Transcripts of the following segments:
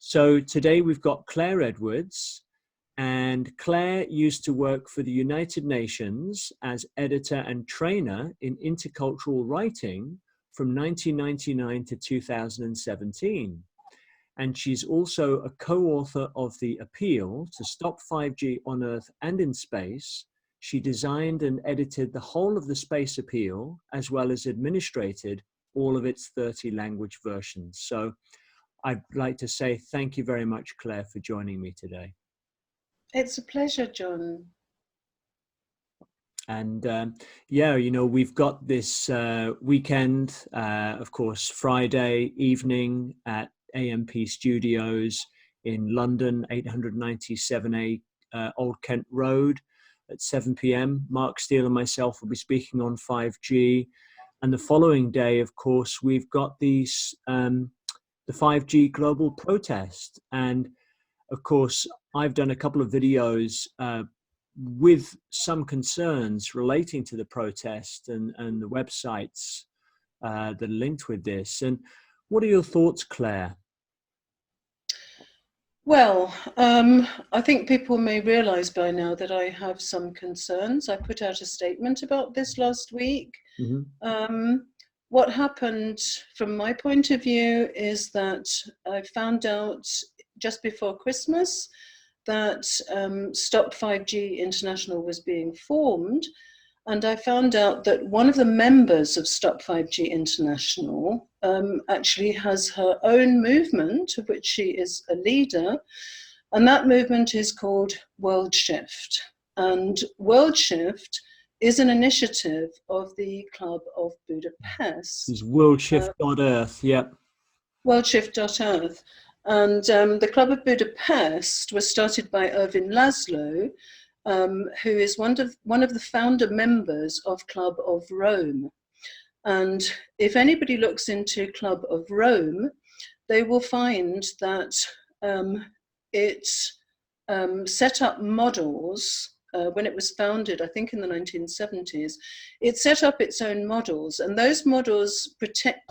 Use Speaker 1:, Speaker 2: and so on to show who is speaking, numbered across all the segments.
Speaker 1: So today we've got Claire Edwards, and Claire used to work for the United Nations as editor and trainer in intercultural writing from 1999 to 2017. And she's also a co-author of the appeal to stop 5G on Earth and in space. She designed and edited the whole of the space appeal, as well as administrated all of its 30 language versions. So I'd like to say thank you very much, Claire, for joining me today.
Speaker 2: It's a pleasure, John.
Speaker 1: And yeah, you know, we've got this weekend, of course, Friday evening at AMP Studios in London, 897A Old Kent Road at 7 p.m. Mark Steele and myself will be speaking on 5G. And the following day, of course, we've got these the 5G global protest. And of course, I've done a couple of videos with some concerns relating to the protest and the websites that are linked with this. And what are your thoughts, Claire?
Speaker 2: Well, I think people may realize by now that I have some concerns. I put out a statement about this last week. Mm-hmm. What happened from my point of view is that I found out just before Christmas that Stop5G International was being formed, and I found out that one of the members of Stop5G International actually has her own movement, of which she is a leader, and that movement is called World Shift. And World Shift is an initiative of the Club of Budapest.
Speaker 1: It's worldshift.earth, yep.
Speaker 2: Worldshift.earth. And the Club of Budapest was started by Ervin Laszlo, who is one of the founder members of Club of Rome. And if anybody looks into Club of Rome, they will find that it set up models. When it was founded, I think in the 1970s, it set up its own models, and those models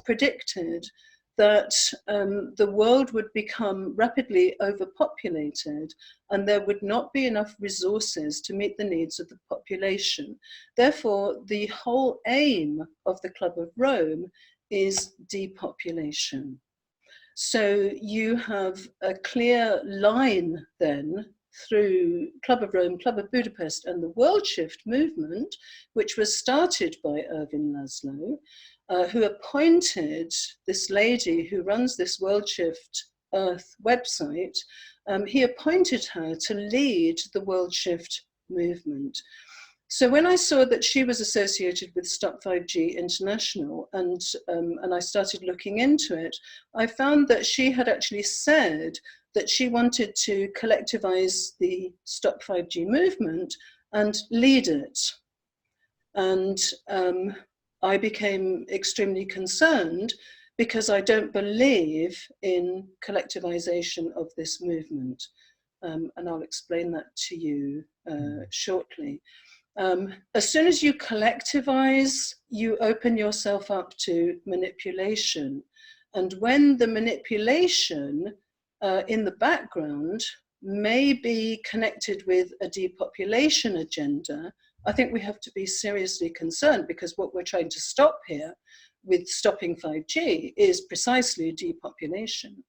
Speaker 2: predicted that the world would become rapidly overpopulated and there would not be enough resources to meet the needs of the population. Therefore, the whole aim of the Club of Rome is depopulation. So you have a clear line then through Club of Rome, Club of Budapest, and the World Shift movement, which was started by Ervin Laszlo, who appointed this lady who runs this World Shift Earth website. He appointed her to lead the World Shift movement. So when I saw that she was associated with Stop5G International and I started looking into it, I found that she had actually said that she wanted to collectivize the Stop5G movement and lead it. And I became extremely concerned because I don't believe in collectivization of this movement. And I'll explain that to you shortly. As soon as you collectivize, you open yourself up to manipulation. And when the manipulation in the background may be connected with a depopulation agenda, I think we have to be seriously concerned, because what we're trying to stop here with stopping 5G is precisely depopulation.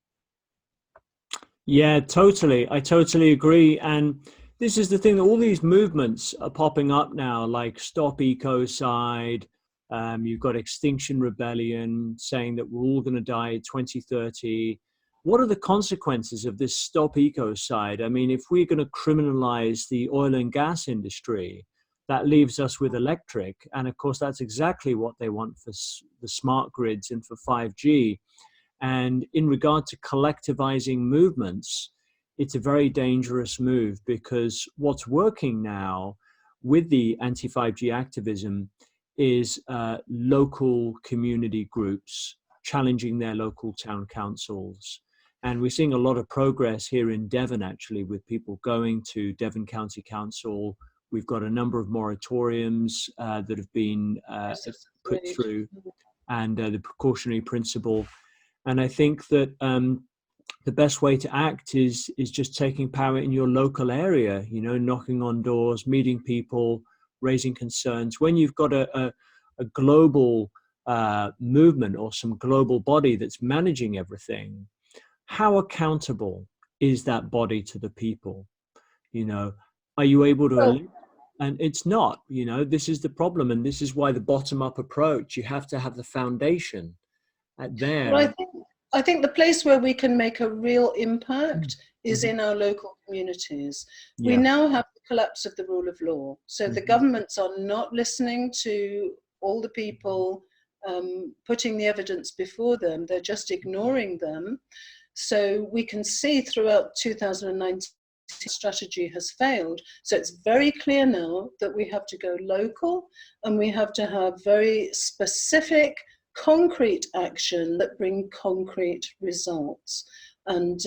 Speaker 1: Yeah, totally. I totally agree. And this is the thing, all these movements are popping up now, like Stop Ecocide. You've got Extinction Rebellion saying that we're all going to die 2030. What are the consequences of this Stop Ecocide? I mean, if we're going to criminalize the oil and gas industry, that leaves us with electric. And of course, that's exactly what they want for the smart grids and for 5G. And in regard to collectivizing movements, it's a very dangerous move, because what's working now with the anti-5G activism is local community groups challenging their local town councils. And we're seeing a lot of progress here in Devon, actually, with people going to Devon County Council. We've got a number of moratoriums that have been put through, and the precautionary principle. And I think that the best way to act is just taking power in your local area, you know, knocking on doors, meeting people, raising concerns. When you've got a global movement or some global body that's managing everything, how accountable is that body to the people? You know, are you able to
Speaker 2: Well,
Speaker 1: and it's not, you know, this is the problem, and this is why the bottom up approach, you have to have the foundation at
Speaker 2: well,
Speaker 1: there.
Speaker 2: I think the place where we can make a real
Speaker 1: Mm.
Speaker 2: impact is
Speaker 1: Mhm.
Speaker 2: in our local communities. We
Speaker 1: Yeah.
Speaker 2: now have the collapse of the rule of law. So the
Speaker 1: Mhm.
Speaker 2: governments are not listening to all the people putting the evidence before them, they're just ignoring them. So we can see throughout 2019, strategy has failed. So it's very clear now that we have to go local and we have to have very specific, concrete action that bring concrete results. And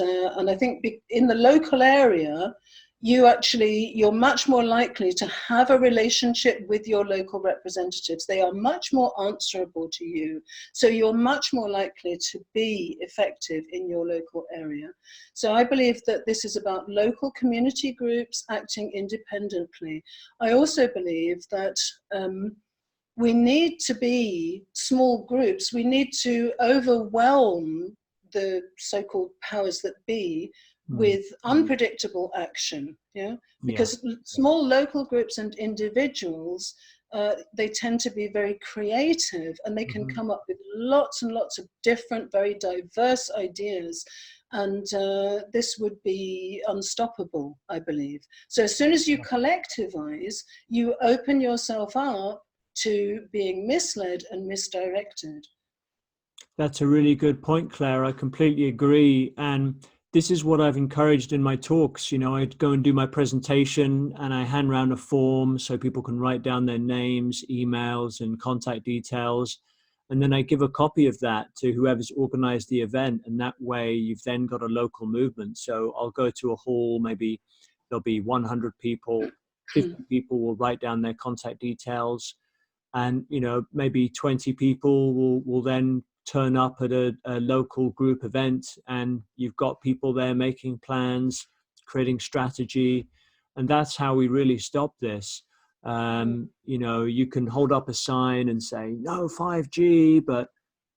Speaker 2: I think in the local area, you're much more likely to have a relationship with your local representatives. They are much more answerable to you. So you're much more likely to be effective in your local area. So I believe that this is about local community groups acting independently. I also believe that we need to be small groups. We need to overwhelm the so-called powers that be
Speaker 1: Mm.
Speaker 2: with unpredictable action, yeah?
Speaker 1: Yeah.
Speaker 2: Because small local groups and individuals, they tend to be very creative and they can
Speaker 1: Mhm.
Speaker 2: come up with lots and lots of different, very diverse ideas. And this would be unstoppable, I believe. So as soon as you collectivize, you open yourself up to being misled and misdirected.
Speaker 1: That's a really good point, Claire. I completely agree. And this is what I've encouraged in my talks. You know, I'd go and do my presentation and I hand around a form so people can write down their names, emails, and contact details. And then I give a copy of that to whoever's organized the event. And that way you've then got a local movement. So I'll go to a hall, maybe there'll be 100 people, 50 people will write down their contact details, and you know, maybe 20 people will then turn up at a local group event, and you've got people there making plans, creating strategy. And that's how we really stop this. You know, you can hold up a sign and say no 5G, but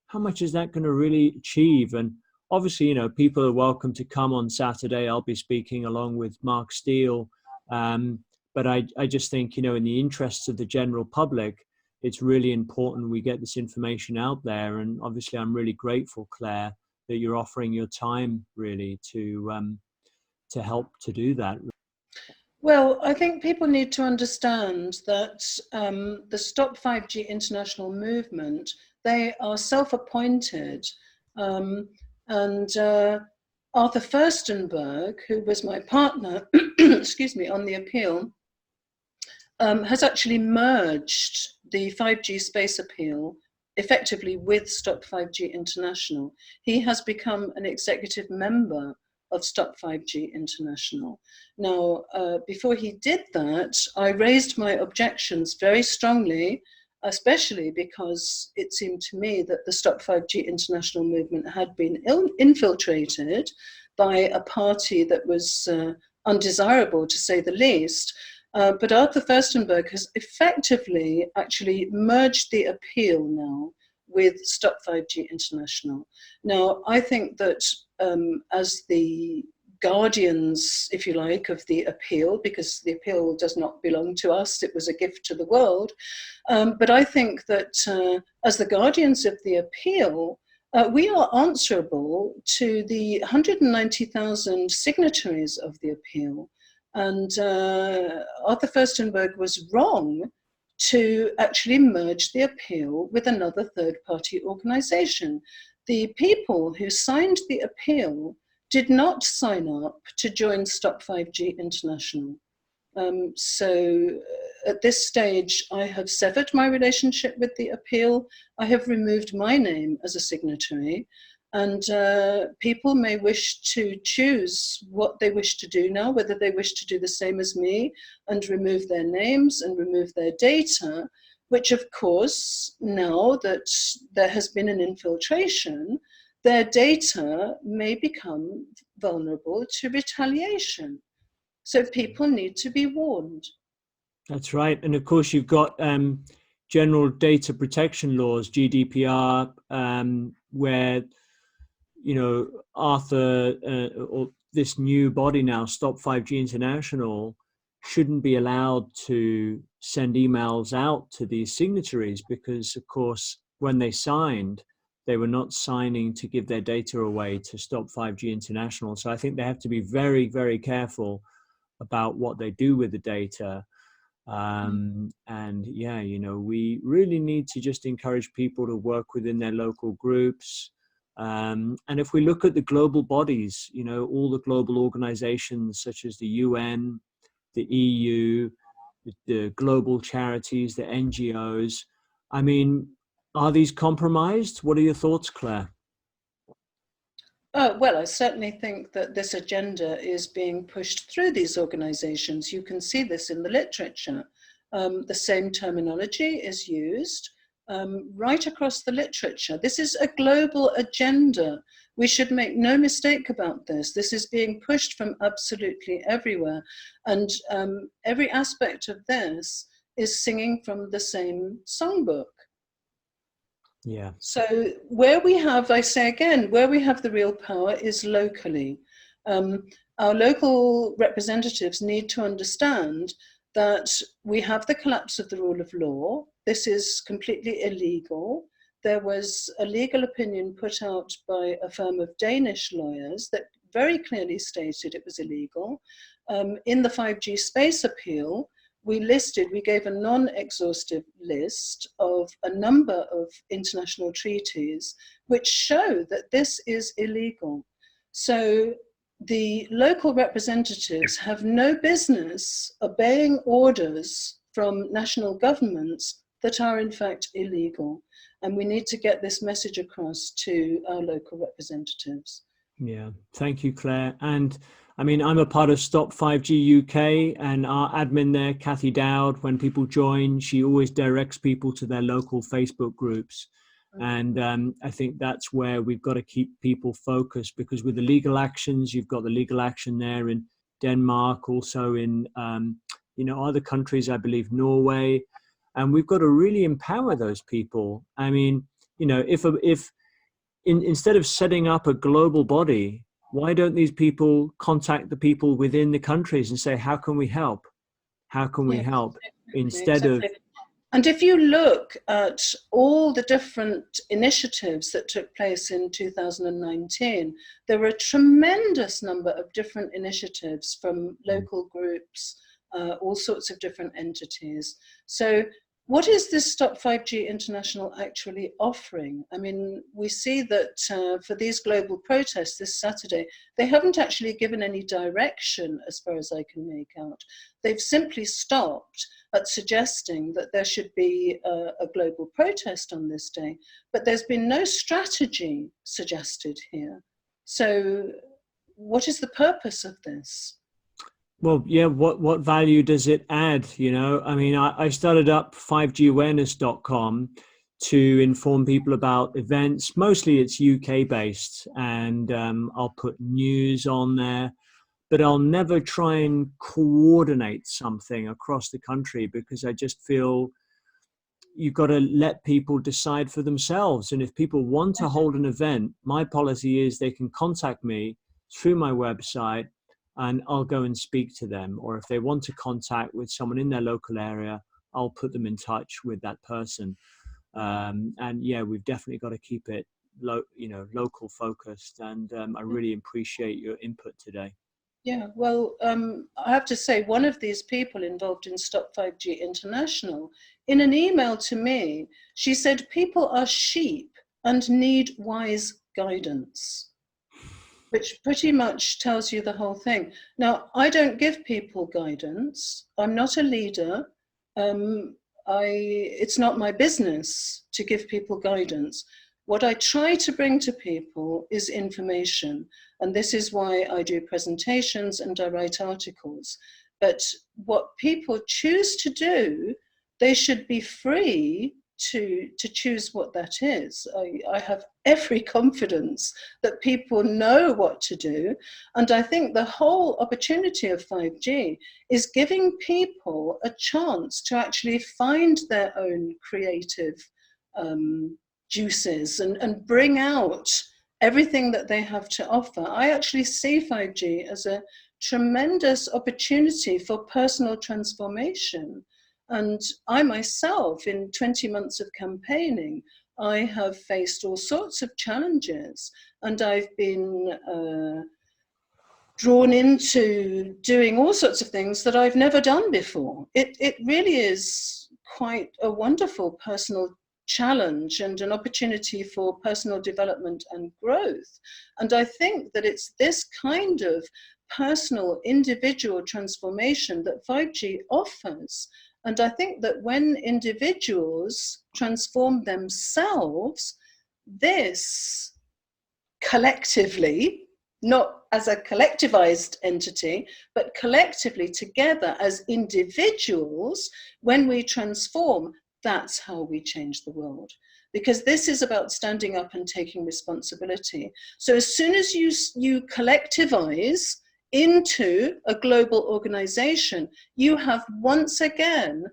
Speaker 1: how much is that going to really achieve? And obviously, you know, people are welcome to come on Saturday. I'll be speaking along with Mark Steele. But I just think, you know, in the interests of the general public, it's really important we get this information out there. And obviously, I'm really grateful, Claire, that you're offering your time really to help to do that.
Speaker 2: Well, I think people need to understand that the Stop 5G international movement, they are self-appointed. Um, and Arthur Furstenberg, who was my partner, excuse me, on the appeal, has actually merged the 5G space appeal effectively with Stop 5G International. He has become an executive member of Stop 5G International. Now, before he did that, I raised my objections very strongly, especially because it seemed to me that the Stop 5G International movement had been infiltrated by a party that was undesirable, to say the least. But Arthur Furstenberg has effectively actually merged the appeal now with Stop 5G International. Now, I think that as the guardians, if you like, of the appeal, because the appeal does not belong to us, it was a gift to the world. But I think that as the guardians of the appeal, we are answerable to the 190,000 signatories of the appeal. And Arthur Furstenberg was wrong to actually merge the appeal with another third-party organization. The people who signed the appeal did not sign up to join Stop 5G International. So at this stage, I have severed my relationship with the appeal. I have removed my name as a signatory, and people may wish to choose what they wish to do now, whether they wish to do the same as me and remove their names and remove their data, which of course, now that there has been an infiltration, their data may become vulnerable to retaliation. So people need to be warned.
Speaker 1: That's right. And of course, you've got general data protection laws, GDPR, where, you know, Arthur, or this new body now, Stop5G International, shouldn't be allowed to send emails out to these signatories because, of course, when they signed, they were not signing to give their data away to Stop5G International. So I think they have to be very, very careful about what they do with the data. And yeah, you know, we really need to just encourage people to work within their local groups. And if we look at the global bodies, you know, all the global organizations such as the UN, the EU, the global charities, the NGOs, I mean, are these compromised? What are your thoughts, Claire?
Speaker 2: Well, I certainly think that this agenda is being pushed through these organizations. You can see this in the literature. The same terminology is used right across the literature. This is a global agenda. We should make no mistake about this. This is being pushed from absolutely everywhere. And every aspect of this is singing from the same songbook.
Speaker 1: Yeah.
Speaker 2: So where we have, I say again, where we have the real power is locally. Our local representatives need to understand that we have the collapse of the rule of law. This is completely illegal. There was a legal opinion put out by a firm of Danish lawyers that very clearly stated it was illegal. In the 5G space appeal, we gave a non-exhaustive list of a number of international treaties which show that this is illegal. So the local representatives have no business obeying orders from national governments that are in fact illegal. And we need to get this message across to our local representatives.
Speaker 1: Yeah, thank you, Claire. And I mean, I'm a part of Stop5G UK, and our admin there, Kathy Dowd, when people join, she always directs people to their local Facebook groups. And I think that's where we've got to keep people focused, because with the legal actions, you've got the legal action there in Denmark, also in, you know, other countries, I believe Norway, and we've got to really empower those people. I mean, you know, instead of setting up a global body, why don't these people contact the people within the countries and say, how can we help? How can we help? Instead of...
Speaker 2: And if you look at all the different initiatives that took place in 2019, there were a tremendous number of different initiatives from local groups, all sorts of different entities. So what is this Stop5G International actually offering? I mean, we see that for these global protests this Saturday, they haven't actually given any direction as far as I can make out. They've simply stopped at suggesting that there should be a global protest on this day, but there's been no strategy suggested here. So what is the purpose of this?
Speaker 1: Well, yeah, what value does it add? You know, I mean, I started up 5gawareness.com to inform people about events. Mostly it's UK based, and I'll put news on there, but I'll never try and coordinate something across the country, because I just feel you've got to let people decide for themselves. And if people want to hold an event, my policy is they can contact me through my website, and I'll go and speak to them. Or if they want to contact with someone in their local area, I'll put them in touch with that person. And yeah, we've definitely got to keep it local focused. And I really appreciate your input today.
Speaker 2: Yeah, well, I have to say, one of these people involved in Stop5G International, in an email to me, she said people are sheep and need wise guidance, which pretty much tells you the whole thing. Now, I don't give people guidance. I'm not a leader. It's not my business to give people guidance. What I try to bring to people is information. And this is why I do presentations and I write articles. But what people choose to do, they should be free to choose what that is. I have every confidence that people know what to do. And I think the whole opportunity of 5G is giving people a chance to actually find their own creative juices and bring out everything that they have to offer. I actually see 5G as a tremendous opportunity for personal transformation. And I myself, in 20 months of campaigning, I have faced all sorts of challenges, and I've been drawn into doing all sorts of things that I've never done before. It really is quite a wonderful personal challenge and an opportunity for personal development and growth. And I think that it's this kind of personal, individual transformation that 5G offers. And I think that when individuals transform themselves, this collectively, not as a collectivized entity, but collectively together as individuals, when we transform, that's how we change the world. Because this is about standing up and taking responsibility. So as soon as you collectivize into a global organization, you have once again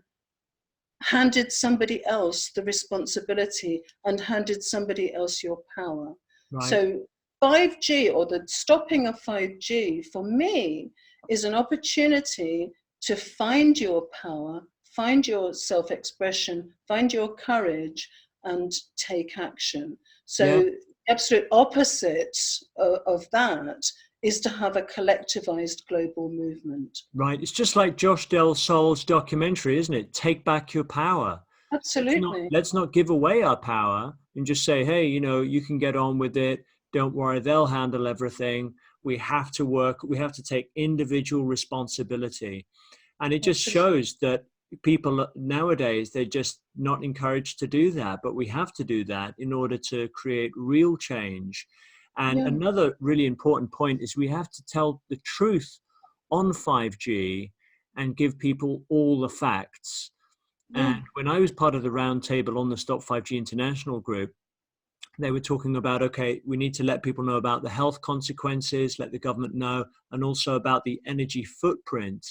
Speaker 2: handed somebody else the responsibility and handed somebody else your power.
Speaker 1: Right.
Speaker 2: So 5G, or the stopping of 5G, for me, is an opportunity to find your power, find your self-expression, find your courage, and take action. So
Speaker 1: Yeah.
Speaker 2: the absolute opposite of that is to have a collectivized global movement.
Speaker 1: Right. It's just like Josh Del Sol's documentary, isn't it? Take back your power.
Speaker 2: Absolutely.
Speaker 1: Let's not give away our power and just say, hey, you can get on with it. Don't worry, they'll handle everything. We have to work. We have to take individual responsibility. And it just shows that people nowadays, they're just not encouraged to do that. But we have to do that in order to create real change. And another really important point is we have to tell the truth on 5G and give people all the facts. And when I was part of the roundtable on the Stop5G International group, they were talking about, okay, we need to let people know about the health consequences, let the government know, and also about the energy footprint.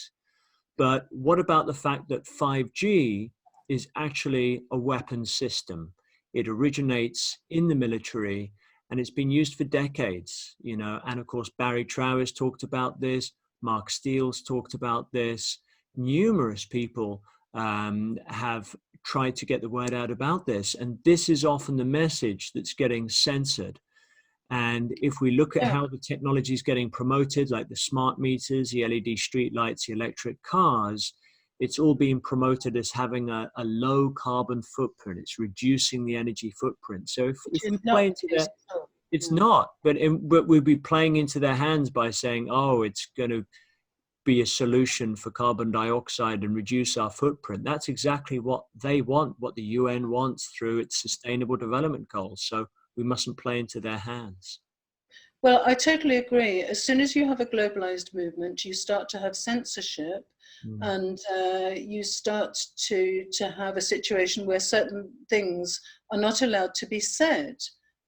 Speaker 1: But what about the fact that 5G is actually a weapon system? It originates in the military and it's been used for decades, and of course, Barry Trower's talked about this, Mark Steele's talked about this, numerous people have tried to get the word out about this. And this is often the message that's getting censored. And if we look at how the technology is getting promoted, like the smart meters, the LED street lights, the electric cars, it's all being promoted as having a low carbon footprint. It's reducing the energy footprint. So if we play into that, it's not, but we'd be playing into their hands by saying, oh, it's going to be a solution for carbon dioxide and reduce our footprint. That's exactly what they want, what the UN wants through its sustainable development goals. So we mustn't play into their hands.
Speaker 2: Well, I totally agree. As soon as you have a globalized movement, you start to have censorship, and you start to have a situation where certain things are not allowed to be said.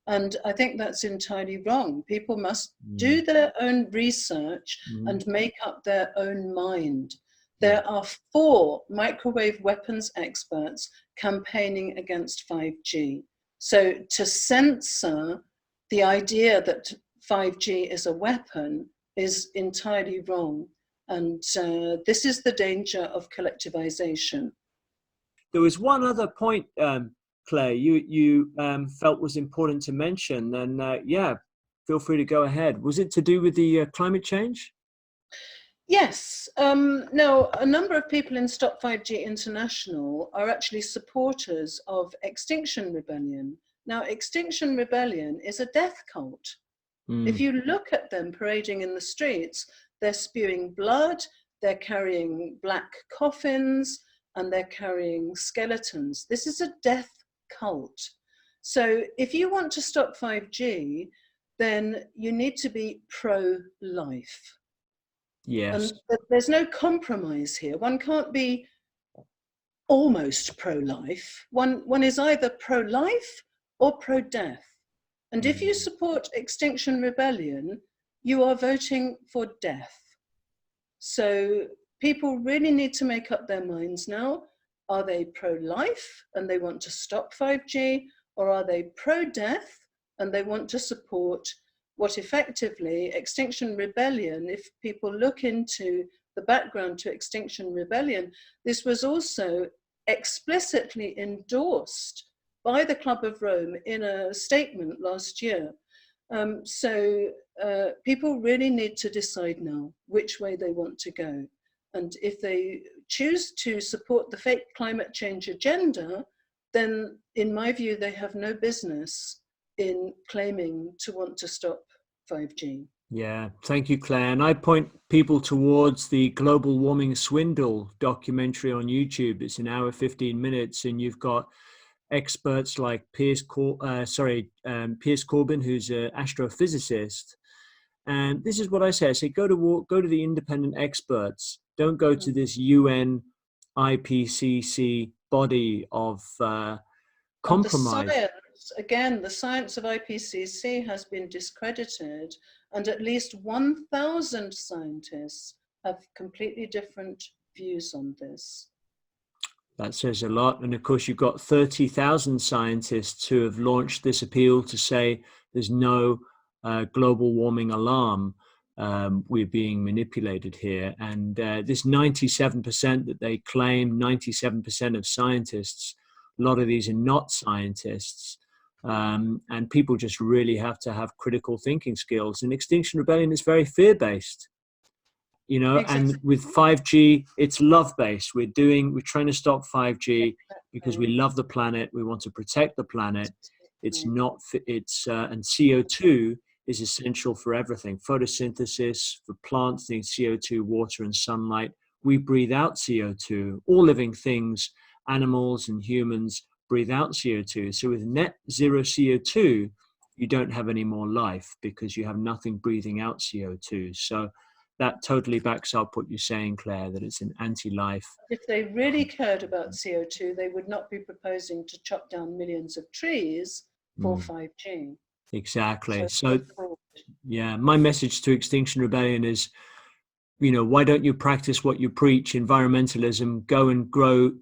Speaker 2: And I think that's entirely wrong. People must do their own research and make up their own mind. There are 4 microwave weapons experts campaigning against 5G. So to censor the idea that 5G is a weapon is entirely wrong. And this is the danger of collectivization.
Speaker 1: There was one other point, Claire, you felt was important to mention, and feel free to go ahead. Was it to do with the climate change?
Speaker 2: Yes. Now, a number of people in Stop5G International are actually supporters of Extinction Rebellion. Now, Extinction Rebellion is a death cult. If you look at them parading in the streets, they're spewing blood, they're carrying black coffins, and they're carrying skeletons. This is a death cult. So if you want to stop 5G, then you need to be pro-life.
Speaker 1: Yes.
Speaker 2: And there's no compromise here. One can't be almost pro-life. One is either pro-life or pro-death. And if you support Extinction Rebellion, you are voting for death. So people really need to make up their minds now. Are they pro-life and they want to stop 5G, or are they pro-death and they want to support what effectively Extinction Rebellion, if people look into the background to Extinction Rebellion, this was also explicitly endorsed by the Club of Rome in a statement last year. So people really need to decide now which way they want to go. And if they choose to support the fake climate change agenda, then in my view, they have no business in claiming to want to stop 5G.
Speaker 1: Yeah, thank you, Claire. And I point people towards the Global Warming Swindle documentary on YouTube. It's an hour, 15 minutes, and you've got experts like Piers Corbin, who's an astrophysicist. And this is what I say. I say, go to the independent experts. Don't go to this UN IPCC body of compromise.
Speaker 2: The science, again, the science of IPCC has been discredited, and at least 1,000 scientists have completely different views on this.
Speaker 1: That says a lot. And of course, you've got 30,000 scientists who have launched this appeal to say there's no global warming alarm. We're being manipulated here. And this 97% that they claim, 97% of scientists, a lot of these are not scientists. And people just really have to have critical thinking skills. And Extinction Rebellion is very fear-based. You know,
Speaker 2: Exactly.
Speaker 1: and with 5G, it's love-based. We're trying to stop 5G because we love the planet. We want to protect the planet. It's not, and CO2 is essential for everything. Photosynthesis, for plants need CO2, water and sunlight. We breathe out CO2. All living things, animals and humans, breathe out CO2. So with net zero CO2, you don't have any more life because you have nothing breathing out CO2. So that totally backs up what you're saying, Claire, that it's an anti-life.
Speaker 2: If they really cared about CO2, they would not be proposing to chop down millions of trees for 5G.
Speaker 1: Exactly. So yeah, my message to Extinction Rebellion is, you know, why don't you practice what you preach, environmentalism, go and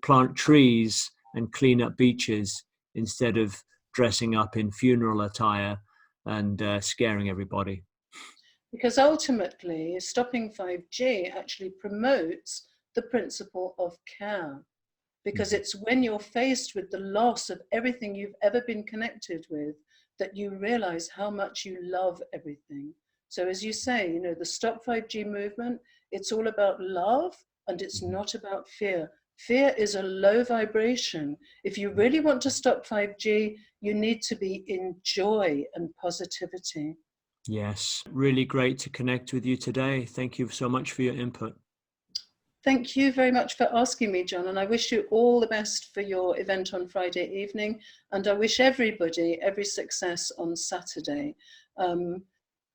Speaker 1: plant trees and clean up beaches instead of dressing up in funeral attire and scaring everybody.
Speaker 2: Because ultimately, stopping 5G actually promotes the principle of care. Because it's when you're faced with the loss of everything you've ever been connected with that you realize how much you love everything. So as you say, you know, the Stop 5G movement, it's all about love and it's not about fear. Fear is a low vibration. If you really want to stop 5G, you need to be in joy and positivity.
Speaker 1: Yes, really great to connect with you today. Thank you so much for your input.
Speaker 2: Thank you very much for asking me, John, and I wish you all the best for your event on Friday evening, and I wish everybody every success on Saturday.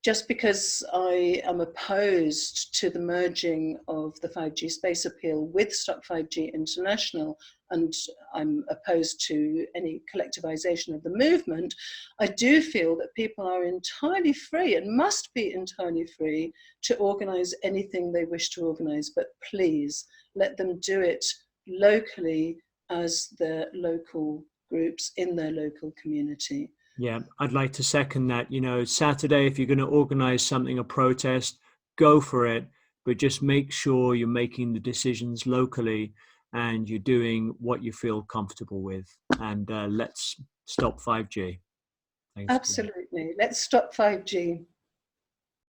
Speaker 2: Just because I am opposed to the merging of the 5G space appeal with Stop 5G International, and I'm opposed to any collectivization of the movement, I do feel that people are entirely free and must be entirely free to organize anything they wish to organize, but please let them do it locally as their local groups in their local community.
Speaker 1: Yeah, I'd like to second that. You know, Saturday, if you're going to organize something, a protest, go for it, but just make sure you're making the decisions locally and you're doing what you feel comfortable with. And let's stop 5G. Thanks.
Speaker 2: Absolutely. Let's stop 5G.